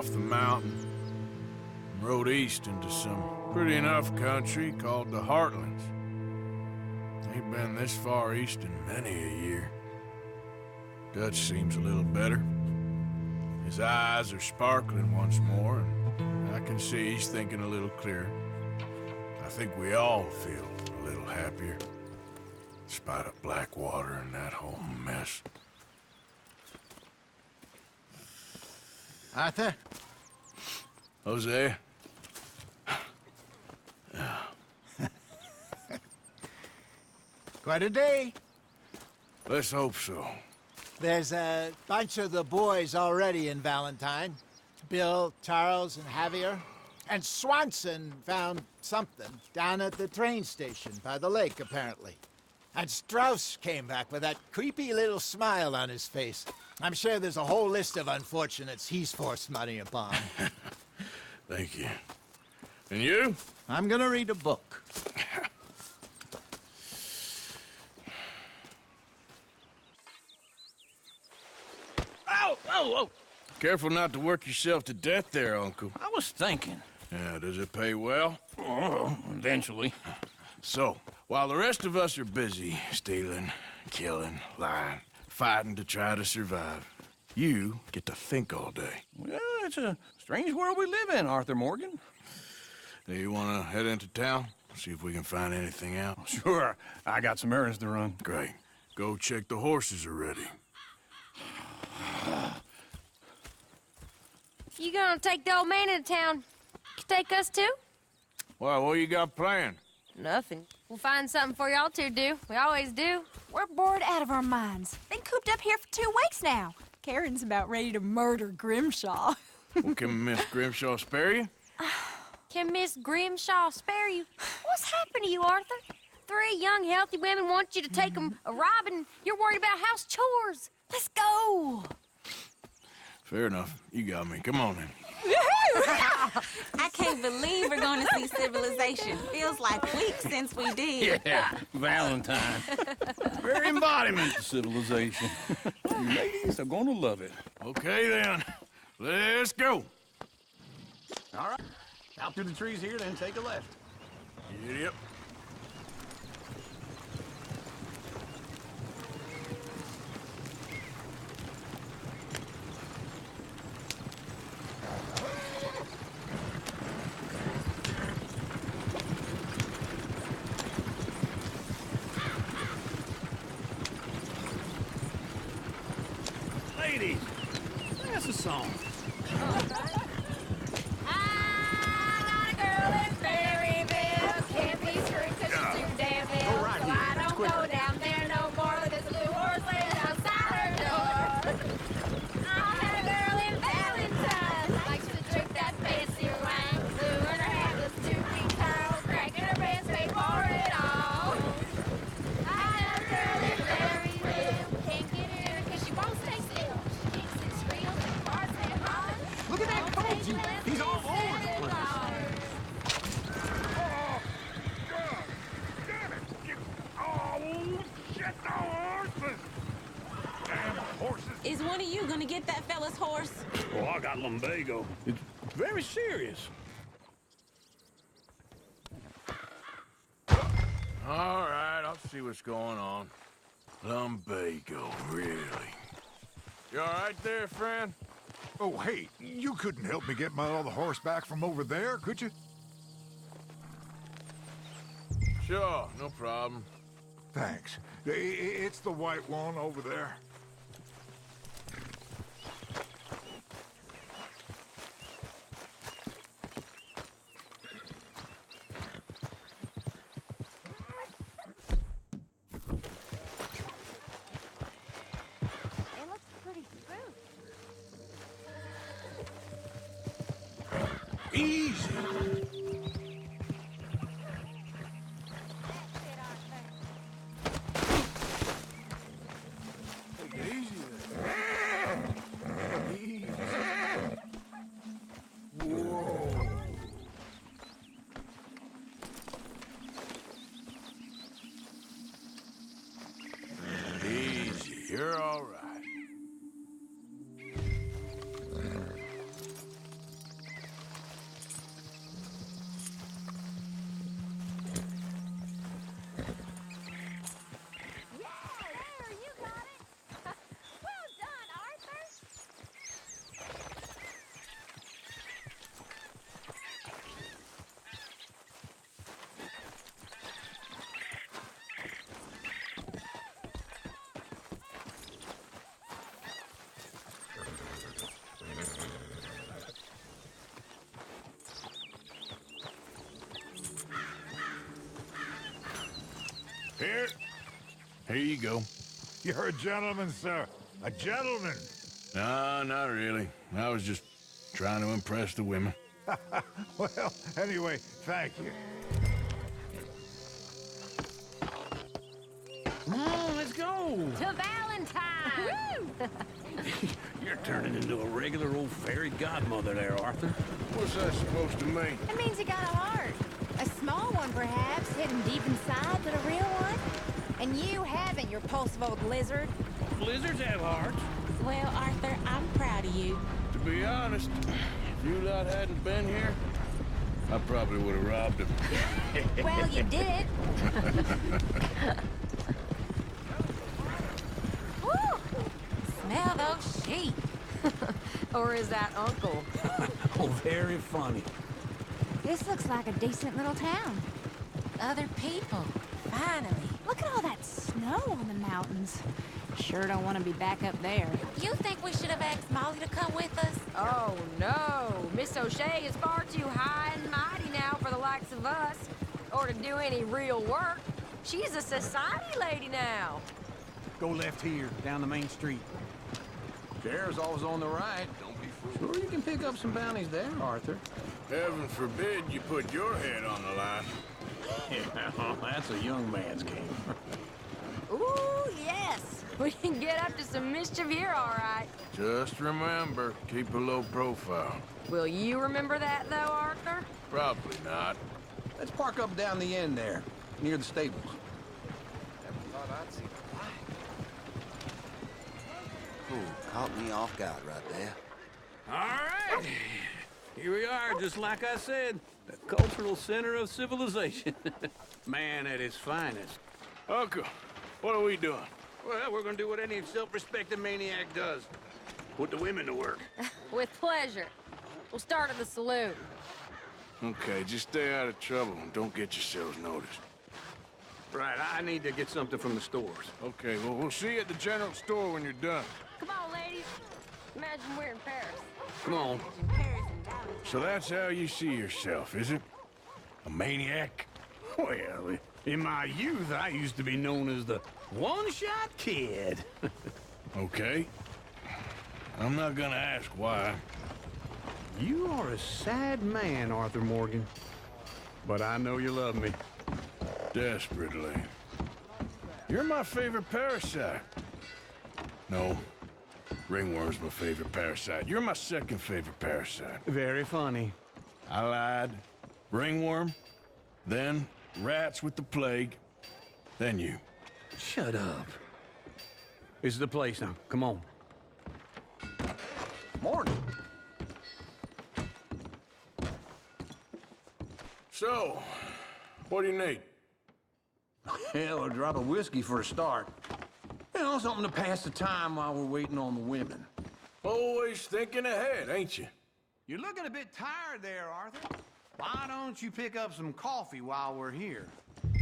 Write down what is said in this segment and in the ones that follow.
off the mountain and rode east into some pretty enough country called the Heartlands. Ain't been this far east in many a year. Dutch seems a little better. His eyes are sparkling once more, and I can see he's thinking a little clearer. I think we all feel a little happier, despite of Blackwater and that whole mess. Arthur? Jose? Quite a day. Let's hope so. There's a bunch of the boys already in Valentine. Bill, Charles, and Javier. And Swanson found something down at the train station by the lake, apparently. And Strauss came back with that creepy little smile on his face. I'm sure there's a whole list of unfortunates he's forced money upon. Thank you. And you? I'm gonna read a book. Oh! Careful not to work yourself to death there, Uncle. I was thinking. Yeah, does it pay well? Oh, eventually. So, while the rest of us are busy stealing, killing, lying, fighting to try to survive, you get to think all day. Well, it's a strange world we live in, Arthur Morgan. Do you want to head into town? See if we can find anything out? Sure, I got some errands to run. Great. Go check the horses are ready. You gonna take the old man into town? You take us too? Well, what you got planned? Nothing. We'll find something for y'all to do. We always do. We're bored out of our minds. Been cooped up here for 2 weeks now. Karen's about ready to murder Grimshaw. Well, can Miss Grimshaw spare you? Can Miss Grimshaw spare you? What's happened to you, Arthur? 3 young, healthy women want you to take them a robbing. You're worried about house chores. Let's go. Fair enough. You got me. Come on then. I can't believe we're going to see civilization. Feels like weeks since we did. Yeah, Valentine. Very embodiment of civilization. You ladies are gonna love it. Okay then. Let's go. All right. Out through the trees here, then take a left. Yep. Ladies, that's a song. I got a girl in Berryville. Can't be screwed 'cause she's too damn ill. Go right So here. I It's don't quicker. go down there no more. There's a blue horse laying outside her door. I had a girl in Valentine. Likes to drink that fancy wine. Blue in her hat was 2 feet tall. Cracking her pants, paid for it all. I had a girl in Berryville. Can't get in 'cause she won't stay still. She kicks and squeals and farts and hollers. Look at that coat. He's all over the place. Is one of you going to get that fella's horse? Oh, I got lumbago. It's very serious. All right, I'll see what's going on. Lumbago, really? You all right there, friend? Oh, hey, you couldn't help me get my other horse back from over there, could you? Sure, no problem. Thanks. It's the white one over there. It looks pretty smooth. Easy. Take it easy there. Easy. Whoa. Easy, you're all right. Here. Here you go. You're a gentleman, sir. A gentleman. No, not really. I was just trying to impress the women. Well, anyway, thank you. Come on, let's go. To Valentine! You're turning into a regular old fairy godmother there, Arthur. What's that supposed to mean? It means you got a heart. A small one, perhaps, hidden deep inside, but a real one. And you haven't, you repulsive old lizard. Lizards have hearts. Well, Arthur, I'm proud of you. To be honest, if you lot hadn't been here, I probably would have robbed him. Well, you did it. Woo! Smell those sheep. Or is that Uncle? Oh, very funny. This looks like a decent little town. Other people. Finally. Look at all that snow on the mountains. Sure don't want to be back up there. You think we should have asked Molly to come with us? Oh, no. Miss O'Shea is far too high and mighty now for the likes of us. Or to do any real work. She's a society lady now. Go left here, down the main street. Sheriff's always on the right. Don't be fooled. Sure, you can pick up some bounties there, Arthur. Heaven forbid you put your head on the line. Yeah, that's a young man's game. Ooh, yes. We can get up to some mischief here, all right. Just remember, keep a low profile. Will you remember that, though, Arthur? Probably not. Let's park up down the end there, near the stables. Never thought I'd see the light. Ooh, caught me off guard right there. All right. Here we are, just like I said. The cultural center of civilization. Man at his finest. Uncle, what are we doing? Well, we're gonna do what any self-respecting maniac does. Put the women to work. With pleasure. We'll start at the saloon. Okay, just stay out of trouble and don't get yourselves noticed. Right, I need to get something from the stores. Okay, well, we'll see you at the general store when you're done. Come on, ladies. Imagine we're in Paris. Come on. So that's how you see yourself, is it? A maniac? Well, in my youth, I used to be known as the one-shot kid. Okay. I'm not gonna ask why. You are a sad man, Arthur Morgan. But I know you love me. Desperately. You're my favorite parasite. No. Ringworm's my favorite parasite. You're my second favorite parasite. Very funny. I lied. Ringworm, then rats with the plague, then you. Shut up. This is the place now. Come on. Morning. So, what do you need? Hell, a drop of whiskey for a start. You know, something to pass the time while we're waiting on the women. Always thinking ahead, ain't you? You're looking a bit tired there, Arthur. Why don't you pick up some coffee while we're here?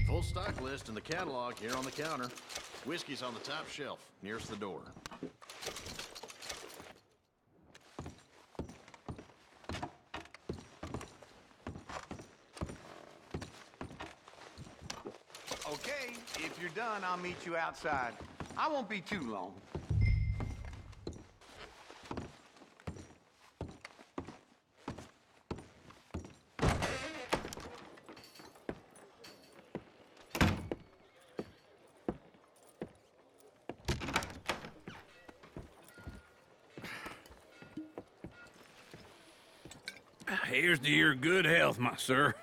Full stock list in the catalog here on the counter. Whiskey's on the top shelf, nearest the door. Okay, if you're done, I'll meet you outside. I won't be too long. Here's to your good health, my sir.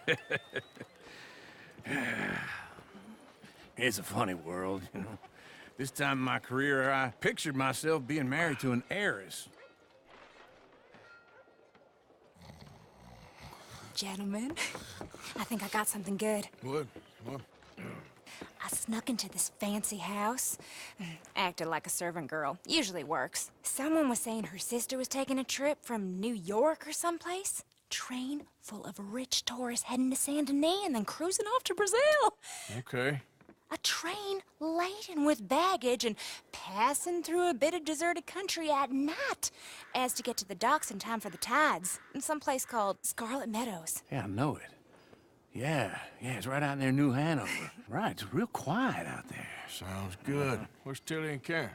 It's a funny world, you know. This time in my career, I pictured myself being married to an heiress. Gentlemen, I think I got something good. What? I snuck into this fancy house. Acted like a servant girl. Usually works. Someone was saying her sister was taking a trip from New York or someplace. Train full of rich tourists heading to Saint Denis and then cruising off to Brazil. Okay. A train laden with baggage and passing through a bit of deserted country at night as to get to the docks in time for the tides in some place called Scarlet Meadows. Yeah, I know it. Yeah, it's right out near New Hanover. Right, it's real quiet out there. Sounds good. Where's Tilly and Karen?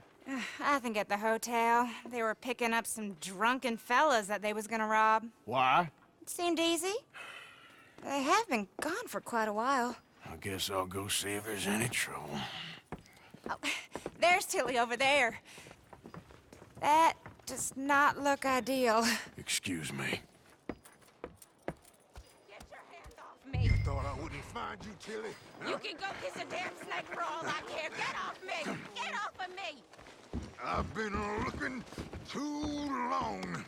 I think at the hotel. They were picking up some drunken fellas that they was gonna rob. Why? It seemed easy. They have been gone for quite a while. I guess I'll go see if there's any trouble. Oh, there's Tilly over there. That does not look ideal. Excuse me. Get your hands off me! Thought I wouldn't find you, Tilly. You can go kiss a damn snake for all I care. Get off me! Get off of me! I've been looking too long.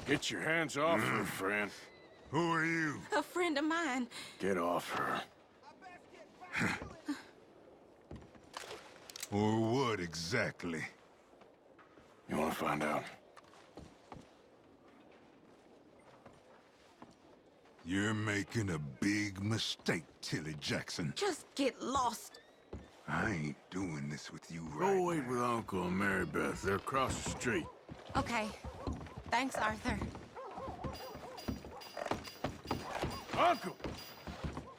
Get your hands off her, friend. Who are you? A friend of mine. Get off her. Or what exactly? You want to find out? You're making a big mistake, Tilly Jackson. Just get lost. I ain't doing this with you Go right wait with Uncle and Mary Beth. They're across the street. Okay. Thanks, Arthur. Uncle!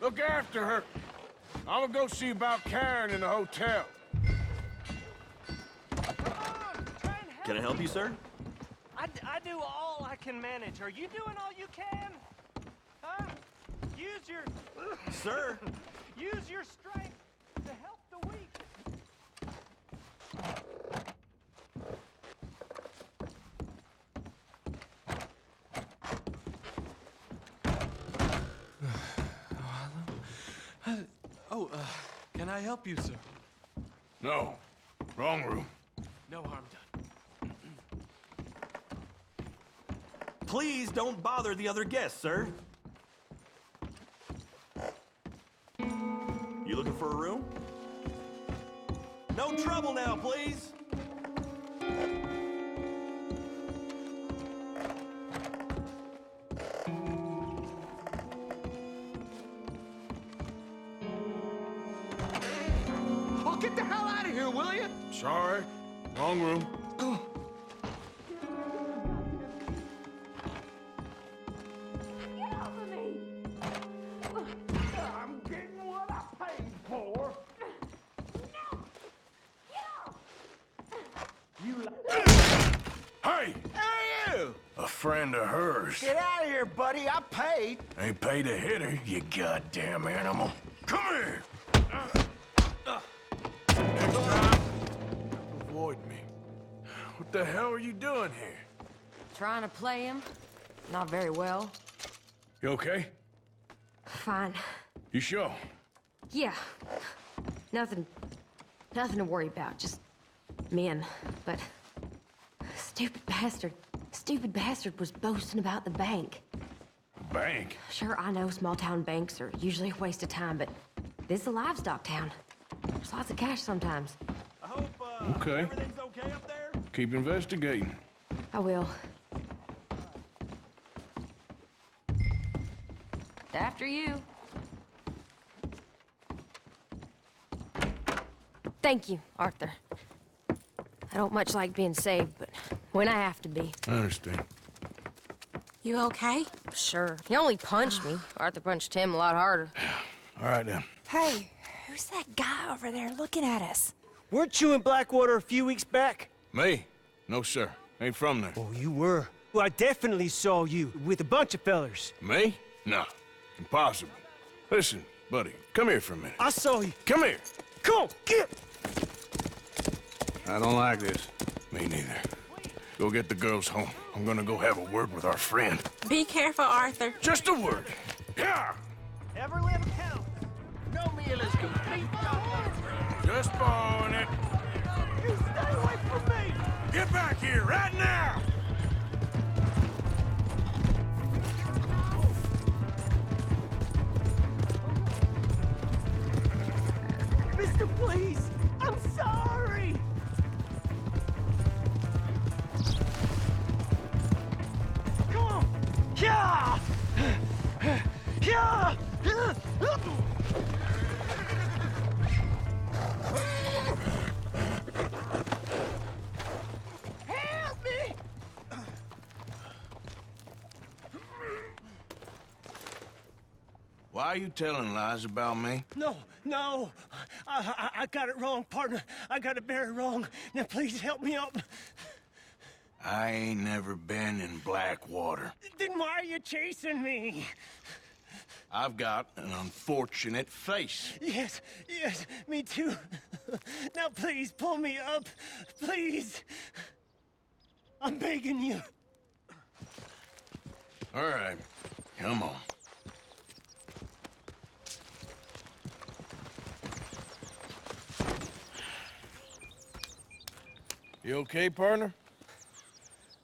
Look after her. I'm gonna go see about Karen in the hotel. Can I help you, sir? I do all I can manage. Are you doing all you can? Huh? Use your... Sir? Use your strength to help the weak. Can I help you, sir? No. Wrong room. No harm done. Please don't bother the other guests, sir. You looking for a room? No trouble now, please. Oh, get the hell out of here, will you? Sorry. Wrong room. Get off of me! I'm getting what I paid for. No! Get off! Hey! Hey, you! A friend of hers. Get out of here, buddy. I paid. Ain't paid to hit her, you goddamn animal. Come here! Next time, avoid me. What the hell are you doing here? Trying to play him. Not very well. You okay? Fine. You sure? Yeah. Nothing to worry about. Just men. But stupid bastard was boasting about the bank. Bank? Sure, I know small town banks are usually a waste of time, but this is a livestock town. There's lots of cash sometimes. I hope, Okay. everything's okay up there? Keep investigating. I will. After you. Thank you, Arthur. I don't much like being saved, but when I have to be. I understand. You okay? Sure. He only punched me. Arthur punched him a lot harder. All right, then. Hey, who's that guy over there looking at us? Weren't you in Blackwater a few weeks back? Me? No, sir. Ain't from there. Oh, you were. Well, I definitely saw you with a bunch of fellers. Me? No. Impossible. Listen, buddy, come here for a minute. I saw you. Come here. Come on, get! I don't like this. Me neither. Go get the girls home. I'm gonna go have a word with our friend. Be careful, Arthur. Just a word. Yeah! Every little counts. No meal is complete. Just borrowing it. You stay away from me! Get back here right now! Mister, please! I'm sorry! Come on! Yeah! Yeah! Help me! Why are you telling lies about me? No, no. I got it wrong, partner. I got it very wrong. Now, please help me up. I ain't never been in Blackwater. Then why are you chasing me? I've got an unfortunate face. Yes, yes, me too. Now, please, pull me up. Please. I'm begging you. All right, come on. You okay, partner?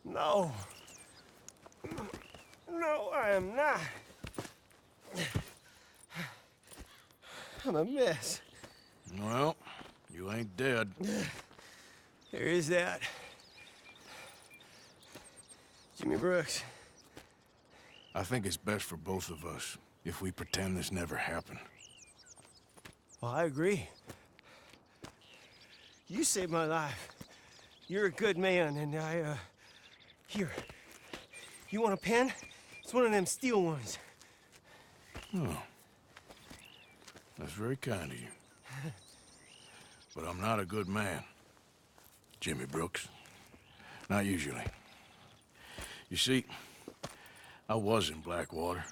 No. No, I am not. I'm a mess. Well, you ain't dead. There is that. Jimmy Brooks. I think it's best for both of us if we pretend this never happened. Well, I agree. You saved my life. You're a good man, and Here. You want a pen? It's one of them steel ones. Oh. That's very kind of you. But I'm not a good man, Jimmy Brooks. Not usually. You see, I was in Blackwater.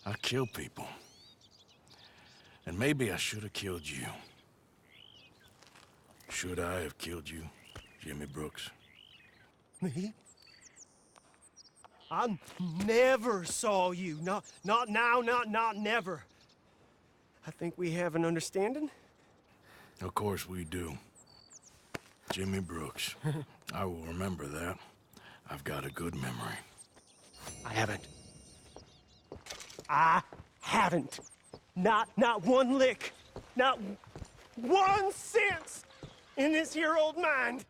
I killed people. And maybe I should have killed you. Should I have killed you, Jimmy Brooks? Me? I never saw you. Not now, not never. I think we have an understanding. Of course we do. Jimmy Brooks. I will remember that. I've got a good memory. I haven't. Not one lick. Not 1 cent in this here old mind.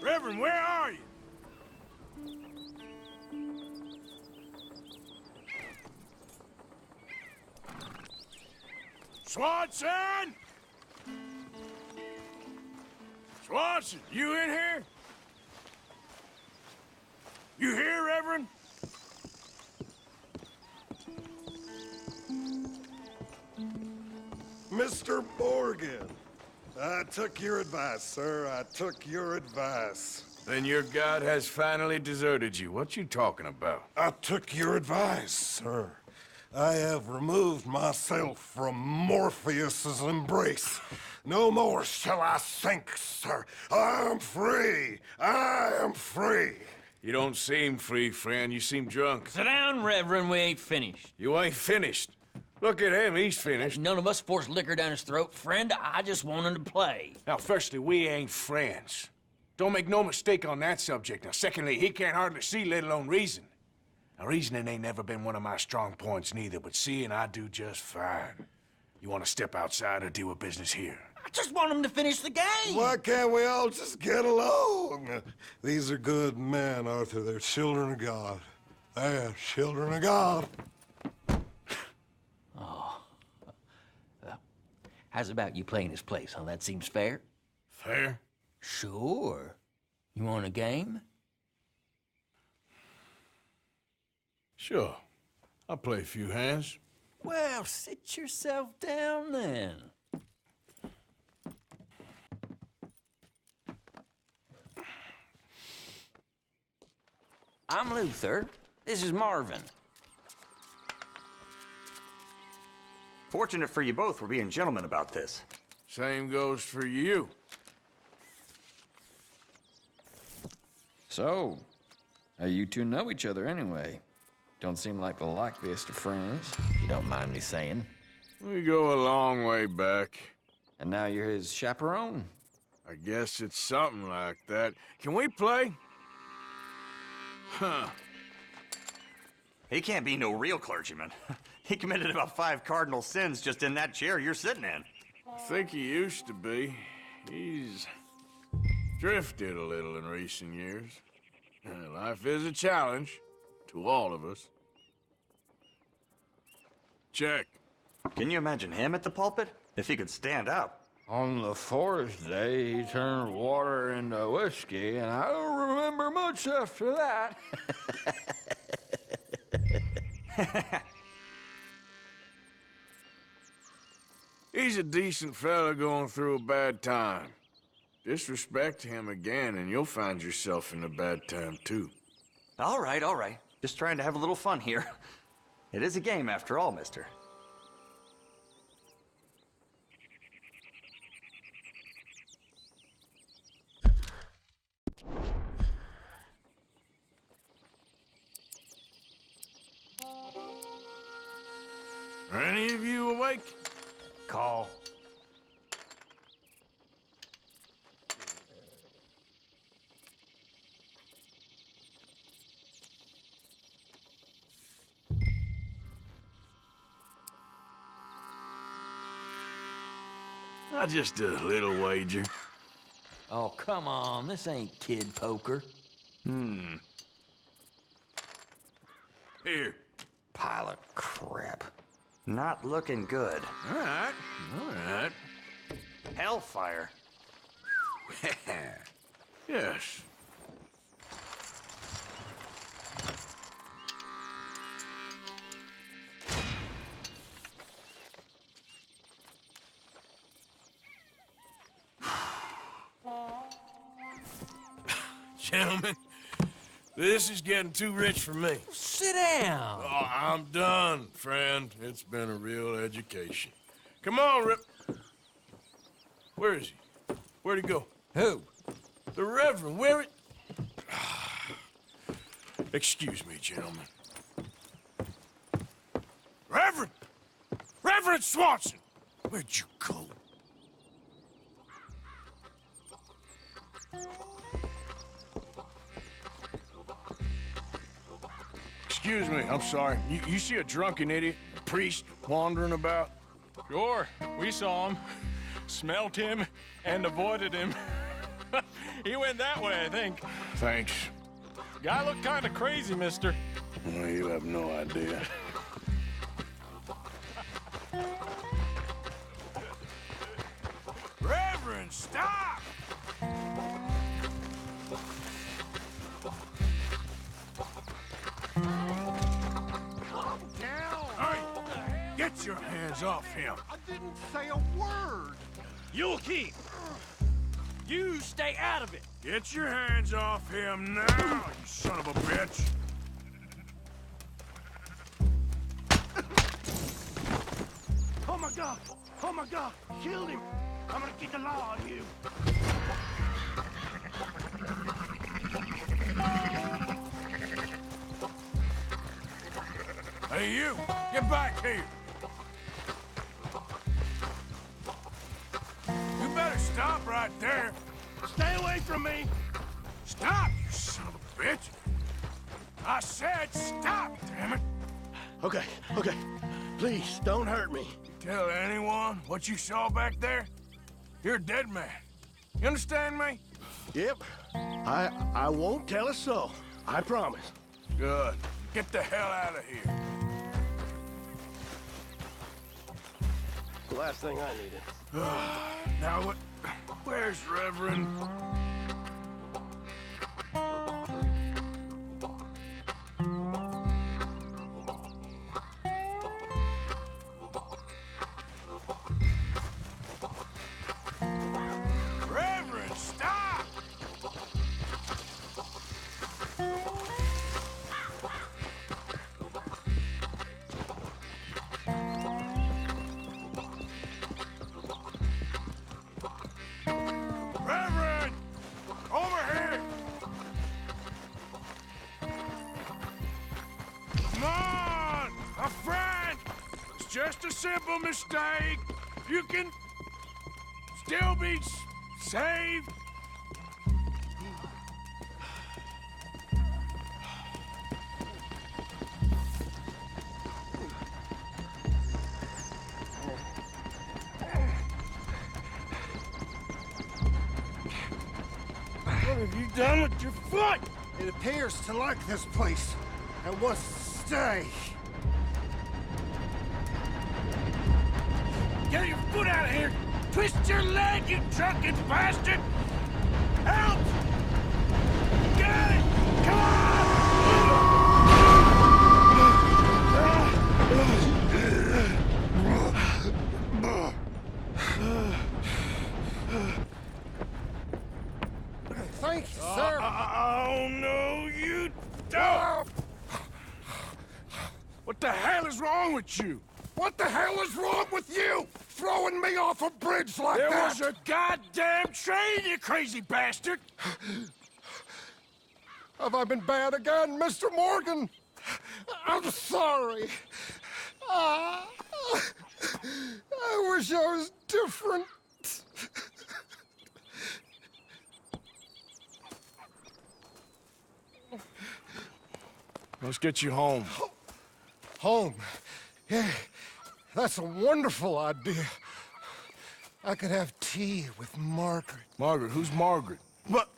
Reverend, where are you? Swanson! Swanson, you in here? You here, Reverend? Mr. Morgan, I took your advice, sir. I took your advice. Then your God has finally deserted you. What you talking about? I took your advice, sir. I have removed myself from Morpheus's embrace. No more shall I sink, sir. I am free. I am free. You don't seem free, friend. You seem drunk. Sit down, Reverend. We ain't finished. You ain't finished. Look at him. He's finished. None of us forced liquor down his throat. Friend, I just wanted to play. Now, firstly, we ain't friends. Don't make no mistake on that subject. Now, secondly, he can't hardly see, let alone reason. Now, reasoning ain't never been one of my strong points neither, but seeing I do just fine. You want to step outside or deal with business here? I just want him to finish the game. Why can't we all just get along? These are good men, Arthur. They're children of God. They are children of God. Oh. How's about you playing his place, huh? That seems fair? Fair? Sure. You want a game? Sure. I'll play a few hands. Well, sit yourself down then. I'm Luther. This is Marvin. Fortunate for you both, we're being gentlemen about this. Same goes for you. So, how you two know each other anyway? Don't seem like the likeliest of friends. You don't mind me saying. We go a long way back. And now you're his chaperone? I guess it's something like that. Can we play? Huh. He can't be no real clergyman. He committed about 5 cardinal sins just in that chair you're sitting in. I think he used to be. He's drifted a little in recent years. Life is a challenge to all of us. Check. Can you imagine him at the pulpit? If he could stand up. On the fourth day, he turned water into whiskey, and I don't remember much after that. He's a decent fella going through a bad time. Disrespect him again, and you'll find yourself in a bad time, too. All right, all right. Just trying to have a little fun here. It is a game after all, mister. Are any of you awake? Call. Just a little wager. Oh, come on. This ain't kid poker. Here. Pile of crap. Not looking good. All right, all right. Hellfire. Yes. Gentlemen, this is getting too rich for me. Sit down. Oh, I'm done, friend. It's been a real education. Come on, Rip. Where is he? Where'd he go? Who? The Reverend. Where it? Excuse me, gentlemen. Reverend! Reverend Swanson! Where'd you go? Excuse me, I'm sorry. You see a drunken idiot, a priest, wandering about? Sure, we saw him, smelt him, and avoided him. He went that way, I think. Thanks. Guy looked kind of crazy, mister. Well, you have no idea. Reverend, stop! Get your hands off him. I didn't say a word. You'll keep. You stay out of it. Get your hands off him now, you son of a bitch. Oh my God! Oh my God! Killed him! I'm gonna get the law on you. Hey, you! Get back here! You better stop right there. Stay away from me! Stop, you son of a bitch! I said stop, damn it! Okay, okay. Please, don't hurt me. Tell anyone what you saw back there? You're a dead man. You understand me? Yep. I won't tell a soul. I promise. Good. Get the hell out of here. The last thing I needed. Now what? Where's Reverend? Reverend, stop! Reverend! Over here! Come on! A friend! It's just a simple mistake. You can still be saved. What have you done with your foot? It appears to like this place and wants to stay. Get your foot out of here! Twist your leg, you drunken bastard! Help! Get it! Come Thank you, sir. Oh, no, you don't! What the hell is wrong with you? What the hell is wrong with you? Throwing me off a bridge like that? There was a goddamn train, you crazy bastard! Have I been bad again, Mr. Morgan? I'm sorry. I wish I was different. Let's get you home. Home? Yeah, that's a wonderful idea. I could have tea with Margaret. Margaret? Who's Margaret? What?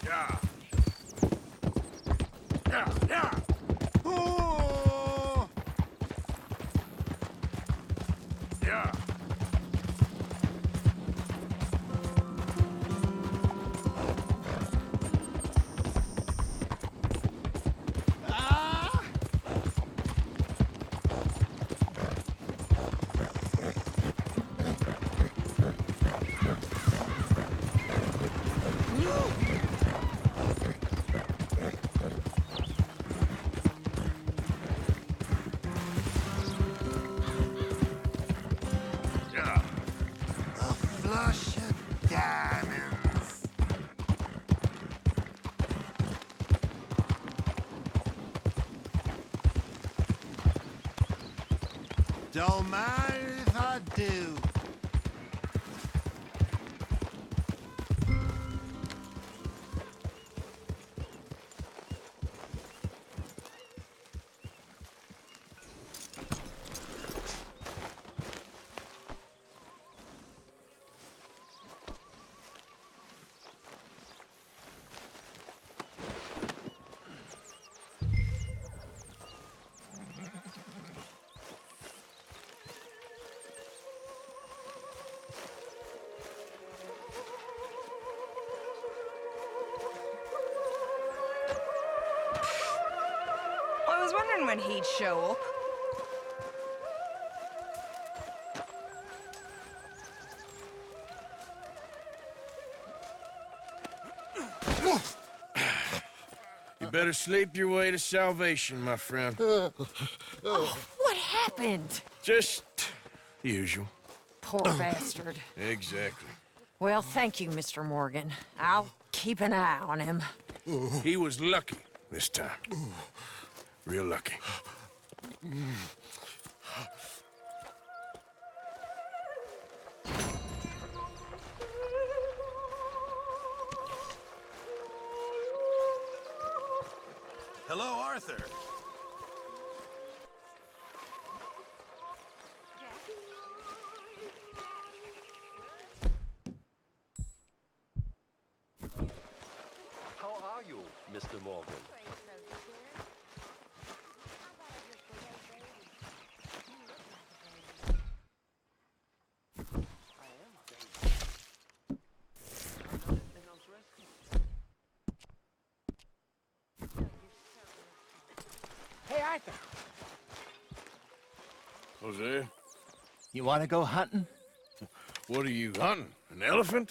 Yeah. Yeah, yeah. Oh. Yeah. Flush of diamonds. Don't mind if I do. I was wondering when he'd show up. You better sleep your way to salvation, my friend. Oh, what happened? Just the usual. Poor bastard. Exactly. Well, thank you, Mr. Morgan. I'll keep an eye on him. He was lucky this time. Real lucky. Hello, Arthur. How are you, Mr. Morgan? Hey, Arthur. Jose? You want to go hunting? What are you hunting? An elephant?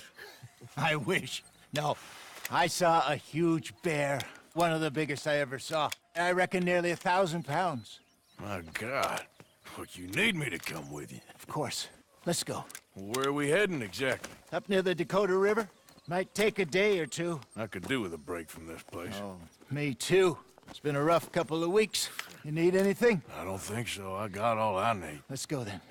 I wish. No. I saw a huge bear. One of the biggest I ever saw. I reckon nearly 1,000 pounds. My God. Look, you need me to come with you. Of course. Let's go. Where are we heading exactly? Up near the Dakota River. Might take a day or two. I could do with a break from this place. Oh, me too. It's been a rough couple of weeks. You need anything? I don't think so. I got all I need. Let's go then.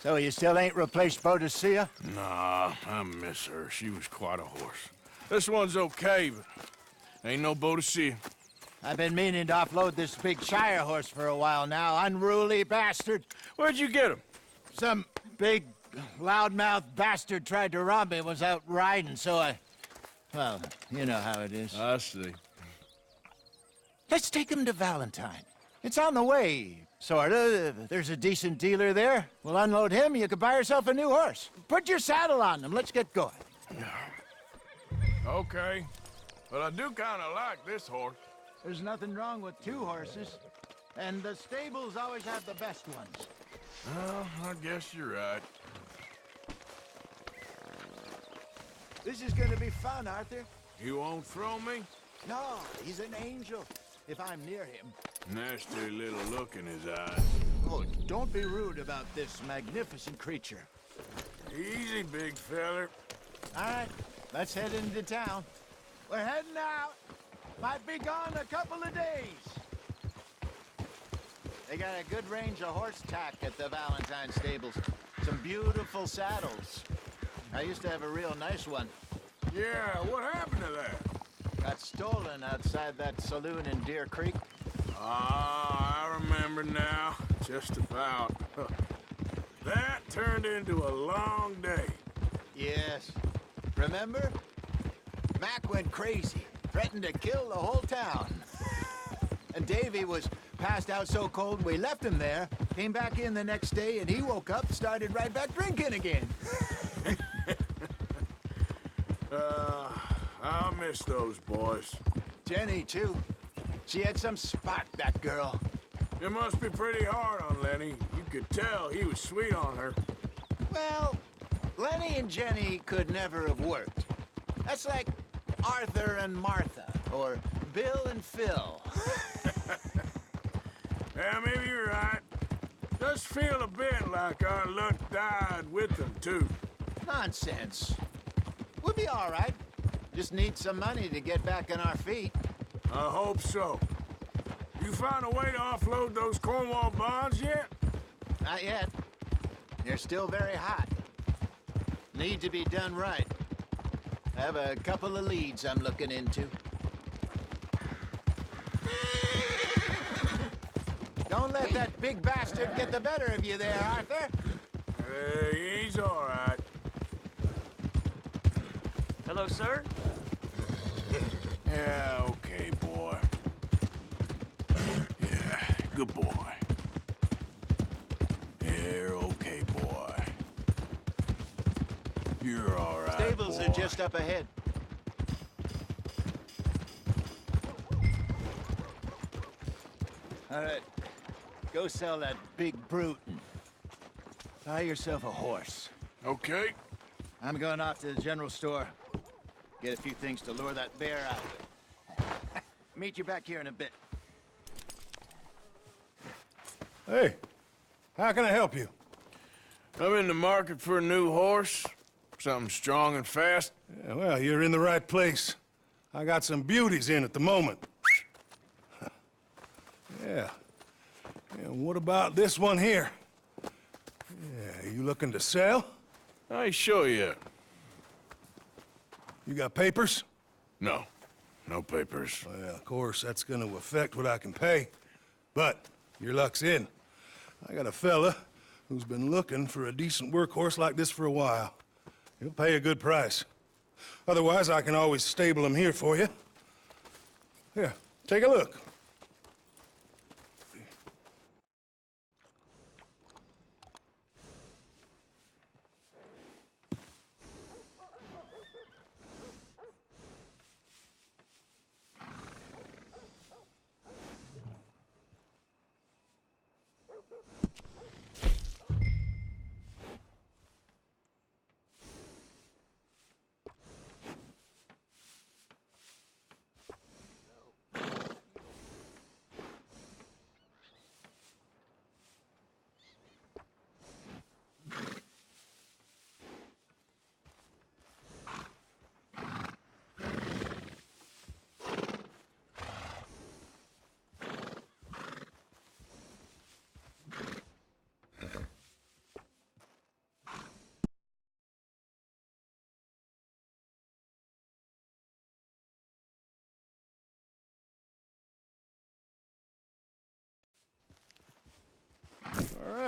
So you still ain't replaced Boadicea? Nah, I miss her. She was quite a horse. This one's okay, but Ain't no boat to see. I've been meaning to offload this big Shire horse for a while now. Unruly bastard. Where'd you get him? Some big, loudmouth bastard tried to rob me, was out riding, so I... Well, you know how it is. I see. Let's take him to Valentine. It's on the way, sorta. There's a decent dealer there. We'll unload him, you can buy yourself a new horse. Put your saddle on him, let's get going. Okay. But I do kind of like this horse. There's nothing wrong with two horses. And the stables always have the best ones. Well, I guess you're right. This is gonna be fun, Arthur. You won't throw me? No, he's an angel, if I'm near him. Nasty little look in his eyes. Oh, don't be rude about this magnificent creature. Easy, big feller. All right, let's head into town. We're heading out. Might be gone a couple of days. They got a good range of horse tack at the Valentine stables. Some beautiful saddles. I used to have a real nice one. Yeah, what happened to that? Got stolen outside that saloon in Deer Creek. Ah, I remember now. Just about. That turned into a long day. Yes. Remember? Mac went crazy, threatened to kill the whole town. And Davy was passed out so cold we left him there, came back in the next day, and he woke up, started right back drinking again. I'll miss those boys. Jenny, too. She had some spark, that girl. It must be pretty hard on Lenny. You could tell he was sweet on her. Well, Lenny and Jenny could never have worked. That's like Arthur and Martha, or Bill and Phil. Yeah, maybe you're right. Does feel a bit like our luck died with them, too. Nonsense. We'll be all right. Just need some money to get back on our feet. I hope so. You found a way to offload those Cornwall bonds yet? Not yet. They're still very hot. Need to be done right. I have a couple of leads I'm looking into. Don't let that big bastard get the better of you there, Arthur. He's all right. Hello, sir? Yeah, okay, boy. Yeah, good boy. You're okay, boy. You're all right, Stables boy. are just up ahead. All right, go sell that big brute and buy yourself a horse. Okay. I'm going off to the general store. Get a few things to lure that bear out. Meet you back here in a bit. Hey, how can I help you? I'm in the market for a new horse. Something strong and fast. Yeah, well, you're in the right place. I got some beauties in at the moment. Yeah. And what about this one here? Yeah, you looking to sell? I ain't sure yet. You got papers? No. No papers. Well, of course, that's gonna affect what I can pay. But your luck's in. I got a fella who's been looking for a decent workhorse like this for a while. He'll pay a good price. Otherwise, I can always stable him here for you. Here, take a look.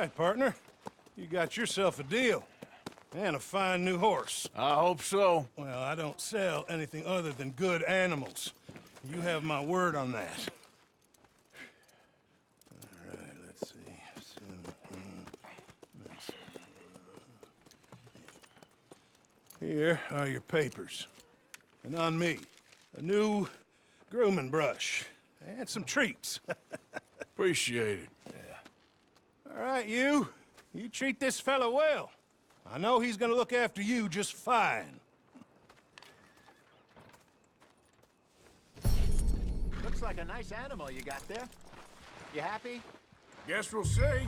right, partner. You got yourself a deal. And a fine new horse. I hope so. Well, I don't sell anything other than good animals. You have my word on that. All right, let's see. Here are your papers. And on me, a new grooming brush. And some treats. Appreciate it. Yeah. All right, you. You treat this fella well. I know he's gonna look after you just fine. Looks like a nice animal you got there. You happy? Guess we'll see.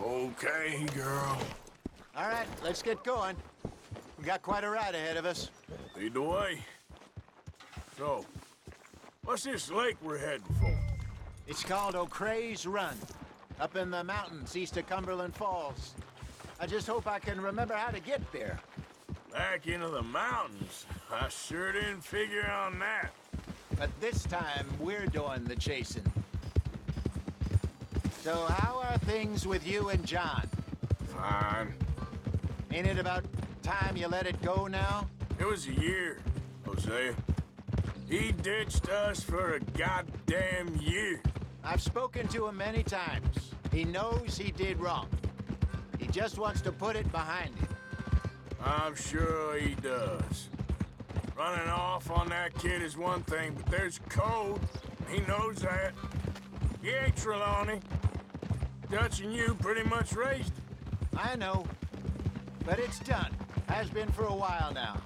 Okay, girl. All right, let's get going. We got quite a ride ahead of us. Lead the way. So, what's this lake we're heading for? It's called O'Creagh's Run, up in the mountains east of Cumberland Falls. I just hope I can remember how to get there. Back into the mountains? I sure didn't figure on that. But this time, we're doing the chasing. So how are things with you and John? Fine. Ain't it about time you let it go now? It was a year, Hosea. He ditched us for a goddamn year. I've spoken to him many times. He knows he did wrong. He just wants to put it behind him. I'm sure he does. Running off on that kid is one thing, but there's code. He knows that. He ain't Trelawney. Dutch and you pretty much raised him. I know. But it's done. Has been for a while now.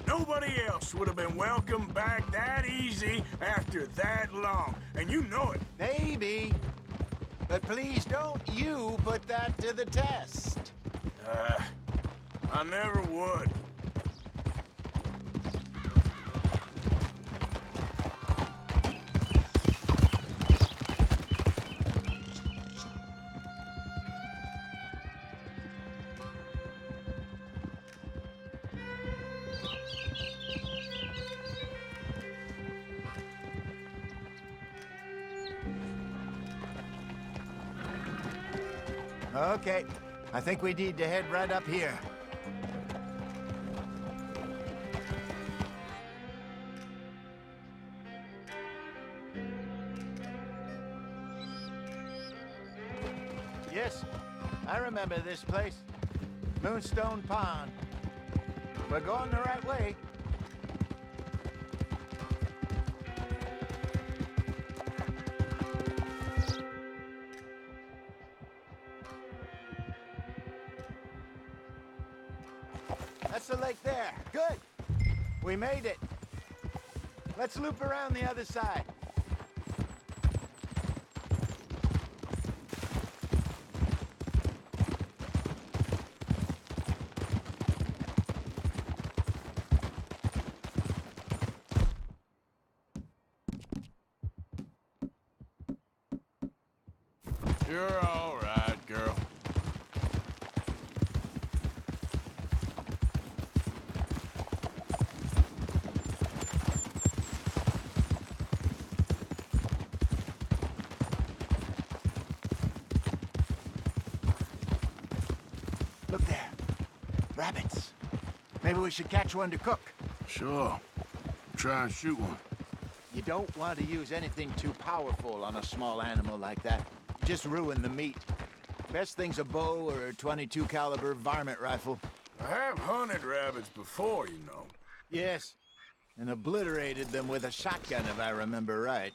Nobody else would have been welcomed back that easy after that long. And you know it. Maybe. But please don't you put that to the test. I never would. Okay. I think we need to head right up here. Yes, I remember this place. Moonstone Pond. We're going the right way. That's the lake there. Good. We made it. Let's loop around the other side. You're all right, girl. Look there. Rabbits. Maybe we should catch one to cook. Sure. Try and shoot one. You don't want to use anything too powerful on a small animal like that. Just ruin the meat. Best thing's a bow or a .22 caliber varmint rifle. I have hunted rabbits before, you know. Yes, and obliterated them with a shotgun if I remember right.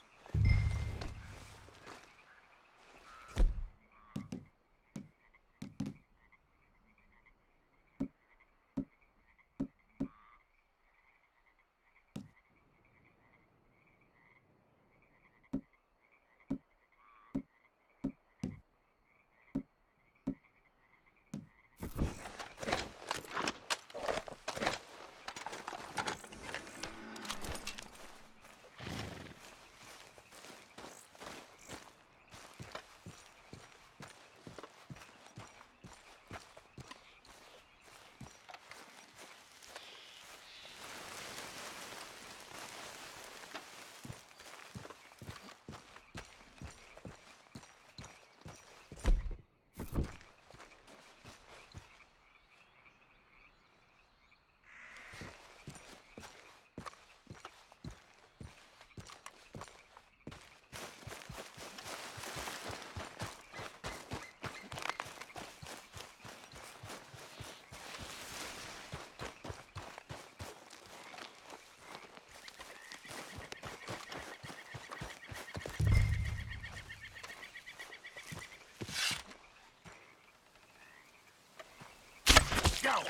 now!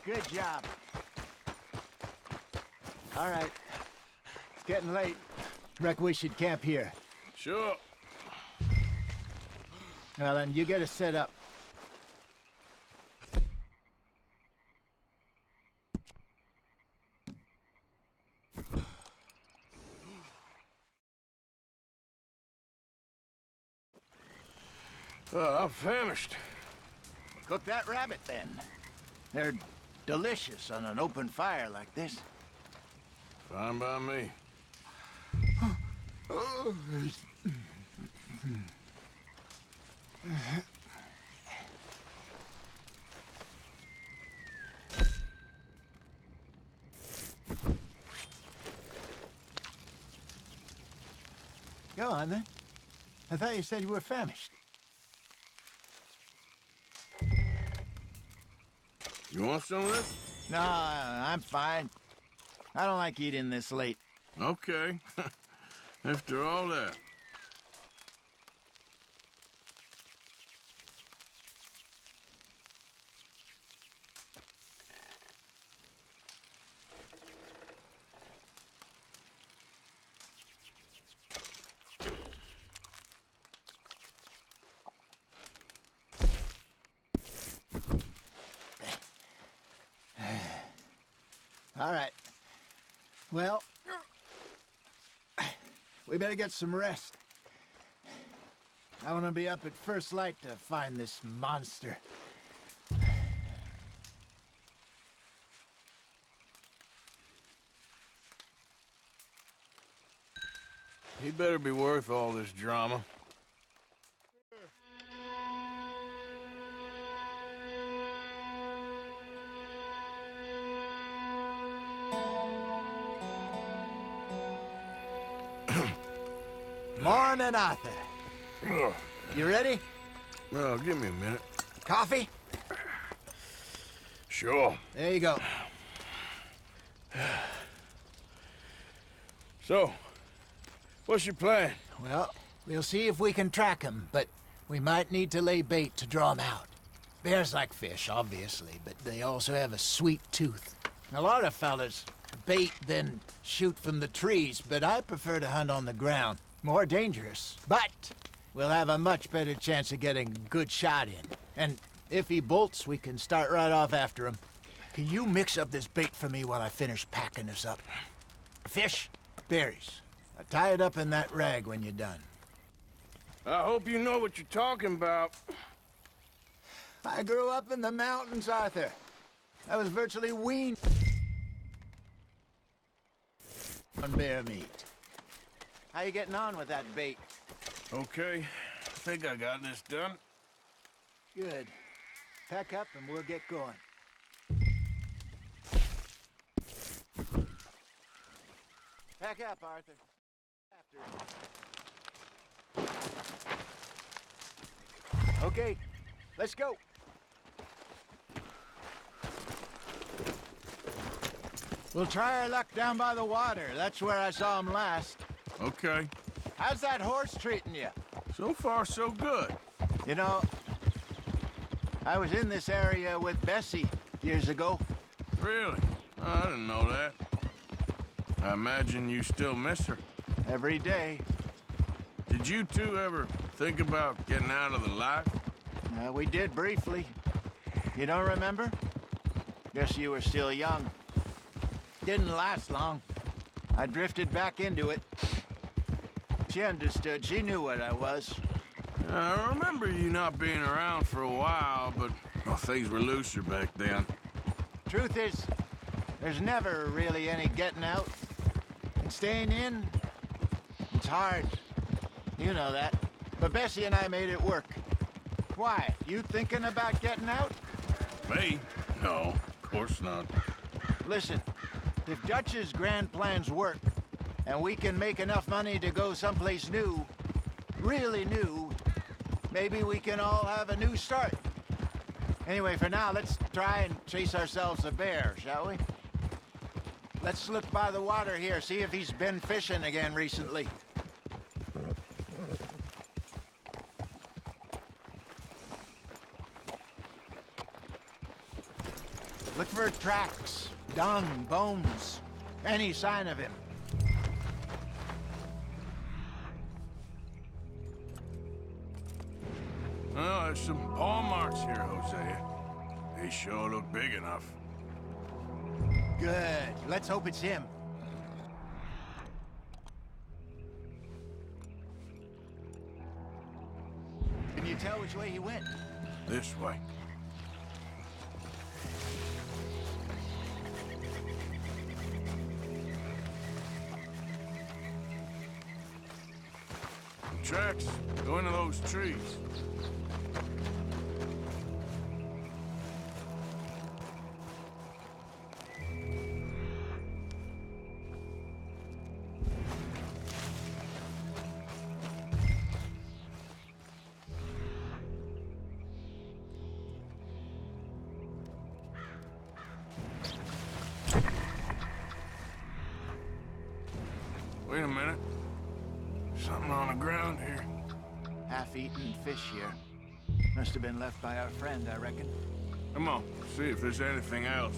Good job. All right. It's getting late. Reckon we should camp here. Sure. Well, then, you get us set up. I'm famished. Cook that rabbit, then. They're delicious on an open fire like this. Fine by me. Go on, then. I thought you said you were famished. You want some of this? No, I'm fine. I don't like eating this late. Okay. After all that. All right. Well, we better get some rest. I want to be up at first light to find this monster. He better be worth all this drama. Morning, Arthur. You ready? Well, give me a minute. Coffee? Sure. There you go. So, what's your plan? Well, we'll see if we can track him, but we might need to lay bait to draw him out. Bears like fish, obviously, but they also have a sweet tooth. A lot of fellas bait, then shoot from the trees, but I prefer to hunt on the ground. More dangerous, but we'll have a much better chance of getting a good shot in. And if he bolts, we can start right off after him. Can you mix up this bait for me while I finish packing this up? Fish, berries. I'll tie it up in that rag when you're done. I hope you know what you're talking about. I grew up in the mountains, Arthur. I was virtually weaned on bear meat. How you getting on with that bait? Okay, I think I got this done. Good. Pack up and we'll get going. Pack up, Arthur. After. Okay, let's go. We'll try our luck down by the water. That's where I saw him last. Okay. How's that horse treating you? So far, so good. You know, I was in this area with Bessie years ago. Really? I didn't know that. I imagine you still miss her. Every day. Did you two ever think about getting out of the life? We did briefly. You don't remember? Guess you were still young. Didn't last long. I drifted back into it. She understood. She knew what I was. I remember you not being around for a while, but well, things were looser back then. Truth is, there's never really any getting out. And staying in, it's hard. You know that. But Bessie and I made it work. Why? You thinking about getting out? Me? No, of course not. Listen, if Dutch's grand plans work, and we can make enough money to go someplace new, really new, maybe we can all have a new start. Anyway, for now, let's try and chase ourselves a bear, shall we? Let's look by the water here, see if he's been fishing again recently. Look for tracks, dung, bones, any sign of him. Oh, there's some paw marks here, Hosea. They sure look big enough. Good. Let's hope it's him. Can you tell which way he went? This way. Tracks. Go into those trees. Wait a minute. Something on the ground here. Half-eaten fish here. Must have been left by our friend, I reckon. Come on, see if there's anything else.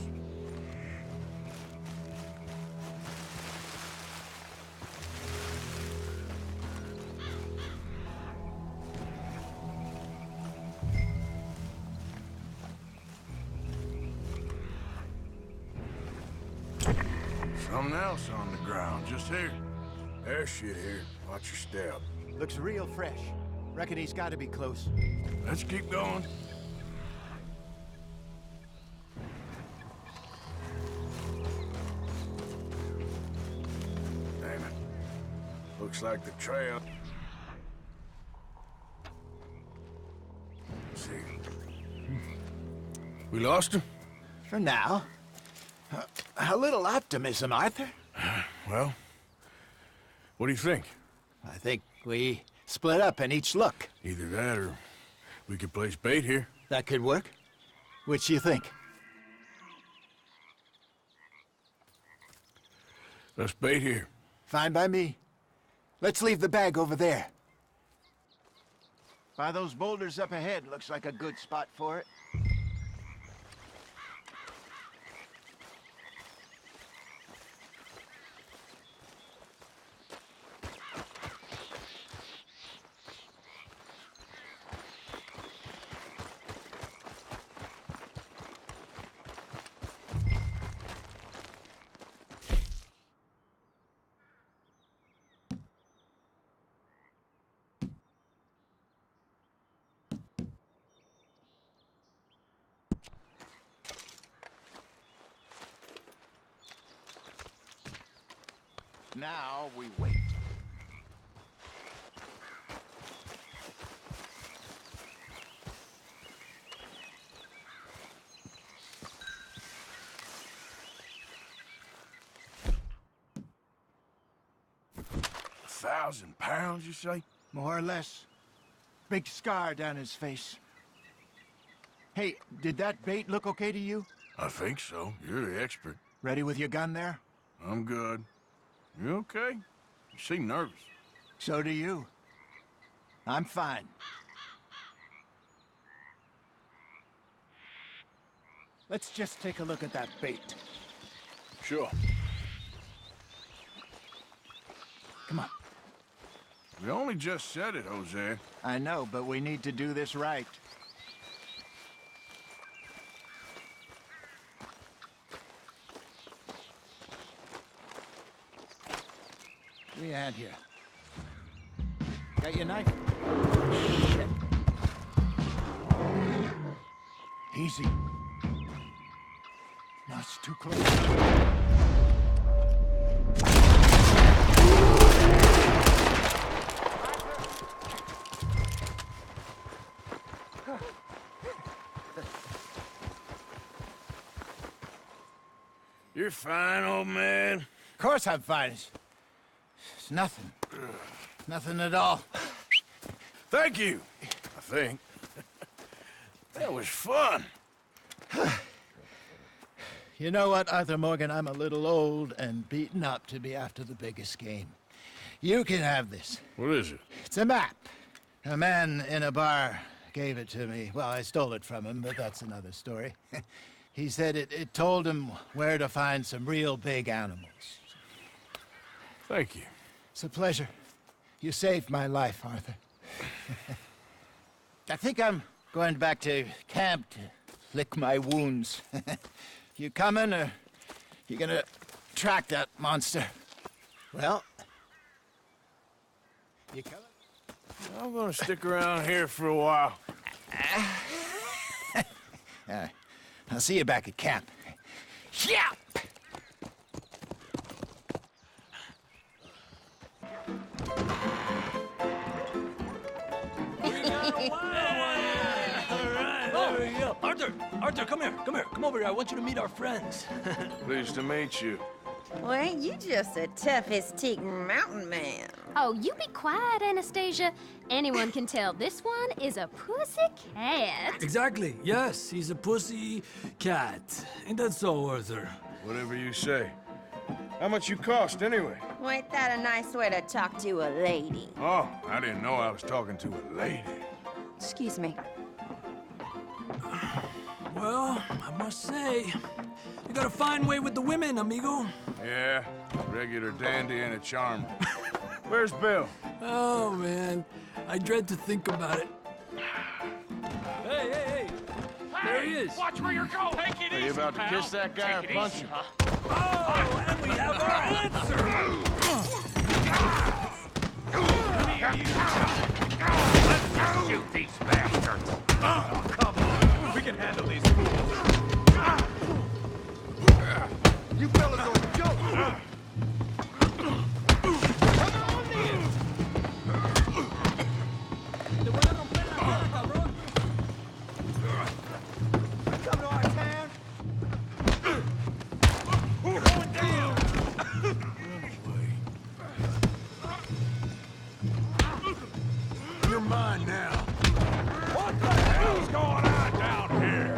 Something else on the ground, just here. There's shit here. Watch your step. Looks real fresh. Reckon he's got to be close. Let's keep going. Damn it. Looks like the trail. Let's see. We lost him? For now. A little optimism, Arthur. Well, what do you think? I think we split up and each look. Either that or we could place bait here. That could work. Which you think? Let's bait here. Fine by me. Let's leave the bag over there. By those boulders up ahead, looks like a good spot for it. Now we wait. £1,000, you say? More or less. Big scar down his face. Hey, did that bait look okay to you? I think so. You're the expert. Ready with your gun there? I'm good. You okay? You seem nervous. So do you. I'm fine. Let's just take a look at that bait. Sure. Come on. We only just said it, Jose. I know, but we need to do this right. What do you had here? Got your knife? Shit. Easy. No, it's too close. You're fine, old man. Of course I'm fine. It's nothing. Nothing at all. Thank you, I think. That was fun. You know what, Arthur Morgan? I'm a little old and beaten up to be after the biggest game. You can have this. What is it? It's a map. A man in a bar gave it to me. Well, I stole it from him, but that's another story. He said it told him where to find some real big animals. Thank you. It's a pleasure. You saved my life, Arthur. I think I'm going back to camp to lick my wounds. You coming, or you gonna track that monster? Well, you coming? I'm gonna stick around here for a while. All right. I'll see you back at camp. Yeah! Arthur, come here. Come over here. I want you to meet our friends. Pleased to meet you. Well, ain't you just a tough-as-teak mountain man? Oh, you be quiet, Anastasia. Anyone can tell this one is a pussy cat. Exactly. Yes, he's a pussy cat. Ain't that so, Arthur? Whatever you say. How much you cost, anyway? Well, ain't that a nice way to talk to a lady? Oh, I didn't know I was talking to a lady. Excuse me. Well, I must say, you got a fine way with the women, amigo. Yeah, regular dandy and a charmer. Where's Bill? Oh, man. I dread to think about it. Hey! There he is. Watch where you're going. Take it Are easy, you about to pal. kiss that guy or punch him? Oh, and we have our answer. Let's shoot these bastards. Oh, come on. We can handle these fools. You fellas are a joke! Come to our town? We're going down. You're mine now. What the hell's going on down here?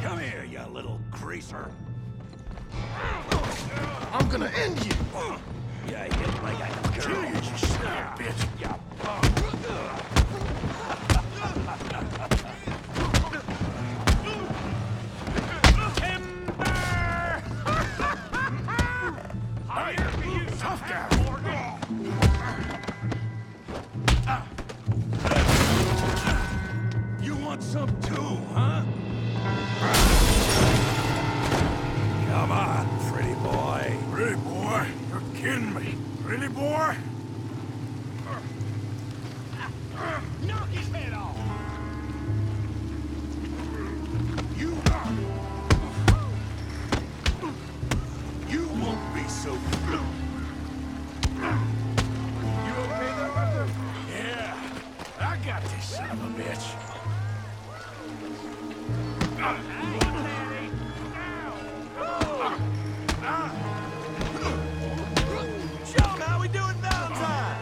Come here, you little greaser. I'm gonna end you! Yeah, you hit like a girl. You son of a bitch. Yeah. Tough guy. You want some too, huh? Come on, pretty boy. Pretty boy? You're kidding me. Really, boy? Knock his head off. You won't be so good. You okay there, Arthur? Yeah. I got this son of a bitch. Joan, how we doing Valentine?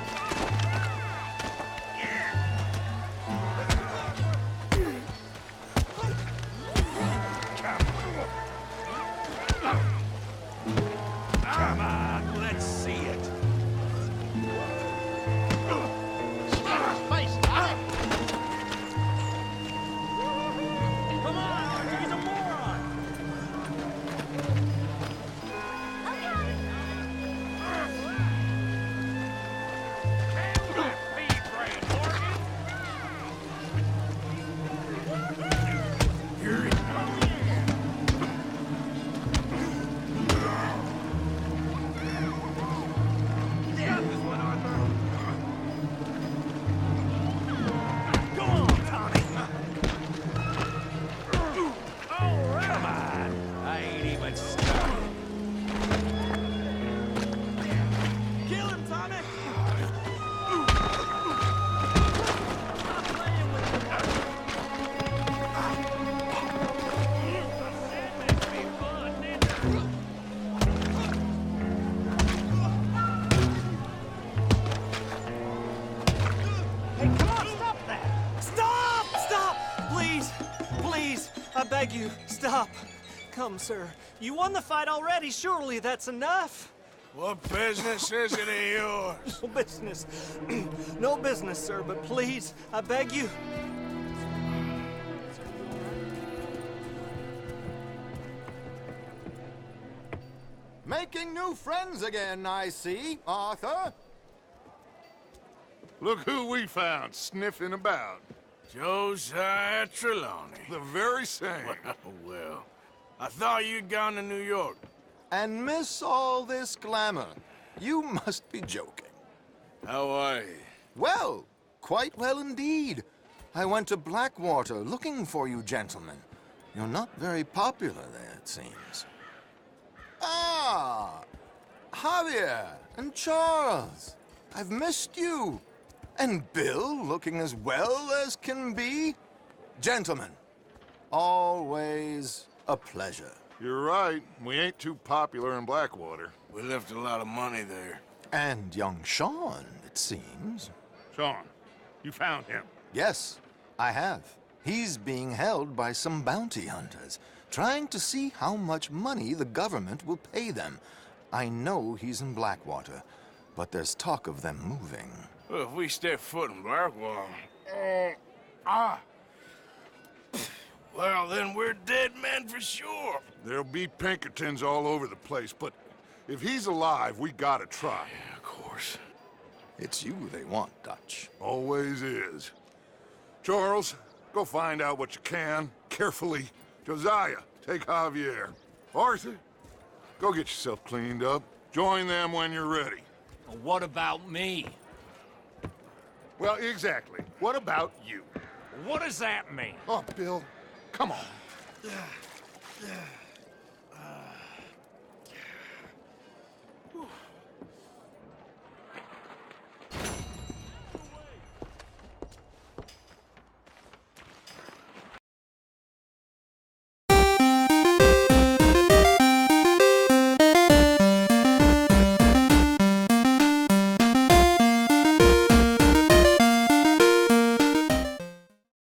beg you, stop. Come, sir. You won the fight already. Surely that's enough. What business is it of yours? No business. No business, sir, but please, I beg you. Making new friends again, I see, Arthur. Look who we found sniffing about. Josiah Trelawney. The very same. Well, I thought you'd gone to New York. And miss all this glamour. You must be joking. How are you? Well, quite well indeed. I went to Blackwater looking for you gentlemen. You're not very popular there, it seems. Ah! Javier and Charles. I've missed you. And Bill looking as well as can be. Gentlemen, always a pleasure. You're right. We ain't too popular in Blackwater. We left a lot of money there. And young Sean, it seems. Sean, you found him? Yes, I have. He's being held by some bounty hunters, trying to see how much money the government will pay them. I know he's in Blackwater, but there's talk of them moving. Well, if we step foot in Blackwater... Well, then we're dead men for sure. There'll be Pinkertons all over the place, but if he's alive, we gotta try. Yeah, of course. It's you they want, Dutch. Always is. Charles, go find out what you can, carefully. Josiah, take Javier. Arthur, go get yourself cleaned up. Join them when you're ready. Well, what about me? Well, exactly. What about you? What does that mean? Oh, Bill, come on.